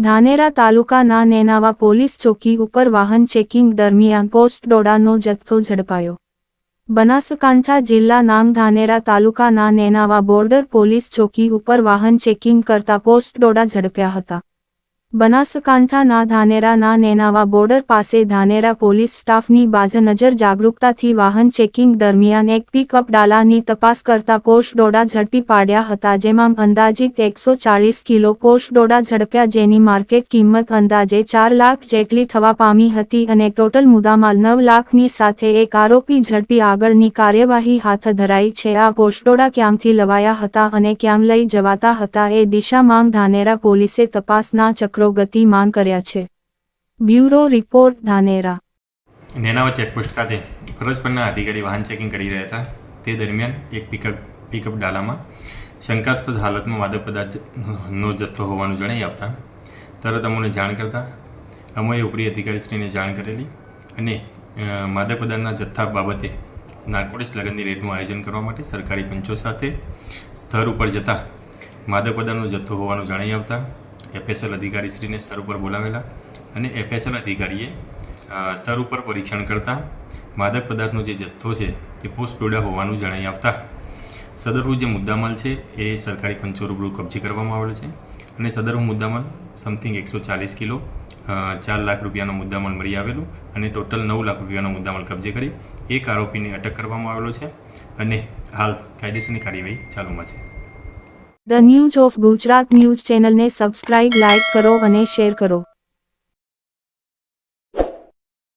ધાનેરા તાલુકાના નેનાવા પોલીસ ચોકી ઉપર વાહન ચેકિંગ દરમિયાન પોસ્ટ ડોડાનો જથ્થો ઝડપાયો। બનાસકાંઠા જિલ્લાના ધાનેરા તાલુકાના નેનાવા બોર્ડર પોલીસ ચોકી ઉપર વાહન ચેકિંગ કરતા પોસ્ટ ડોડા ઝડપ્યા હતા। બનાસકાંઠાના ધાનેરાના નેનાવા બોર્ડર પાસે ધાનેરા પોલીસ સ્ટાફની બાજનજર જાગૃતતાથી વાહન ચેકિંગ દરમિયાન એક પિકઅપ ડાલાની તપાસ કરતા પોસ્ટ ડોડા ઝડપી પાડ્યા હતા, જેમાં અંદાજિત 140 કિલો પોસ્ટ ડોડા ઝડપ્યા, જેની માર્કેટ કિંમત અંદાજે 4 લાખ જેટલી થવા પામી હતી અને ટોટલ મુદ્દામાલ 9 લાખની સાથે એક આરોપી ઝડપી આગળની કાર્યવાહી હાથ ધરાઈ છે। આ પોસ્ટ ડોડા ક્યાંથી લવાયા હતા અને ક્યાં લઈ જવાતા હતા એ દિશામાં ધાનેરા પોલીસે તપાસના ચક્રો ગતિમાન કર્યા છે। Bureau report Dhanera. Nenava checkpost ખાતે ફરજ પરના અધિકારી વાહન ચેકિંગ કરી રહ્યા હતા। તે દરમિયાન એક પિકઅપ ડાલામાં શંકાસ્પદ હાલતમાં માદક પદાર્થનો જથ્થો હોવાનું જણાઈ આવતા તરત અમને જાણ કરતા અમોએ ઉપરી અધિકારીશ્રીને જાણ કરેલી અને માદક પદાર્થના જથ્થા બાબતે નાર્કોટિક્સ લગનની રેડનું આયોજન કરવા માટે સરકારી પંચો સાથે સ્થળ ઉપર જતા માદક પદાર્થનો જથ્થો હોવાનું જણાઈ આવતા FSL અધિકારીશ્રીને સ્થળ ઉપર બોલાવેલા અને FSL અધિકારીએ સ્થળ ઉપર પરીક્ષણ કરતા માદક પદાર્થનો જે જથ્થો છે તે પોસ્ટ ડોડા હોવાનું જણાઈ આવતા સદરનું જે મુદ્દામાલ છે એ સરકારી પંચો રૂબરૂ કબજે કરવામાં આવેલ છે અને સદરનો મુદ્દામાલ સમથિંગ 140 કિલો 4 લાખ રૂપિયાનો મુદ્દામાલ મળી આવેલું અને ટોટલ 9 લાખ રૂપિયાનો મુદ્દામાલ કબજે કરી એક આરોપીને અટક કરવામાં આવેલો છે અને હાલ કાયદેસરની કાર્યવાહી ચાલુમાં છે। The news of Gujarat news ચેનલને સબસ્ક્રાઇબ, લાઇક કરો અને શેર કરો।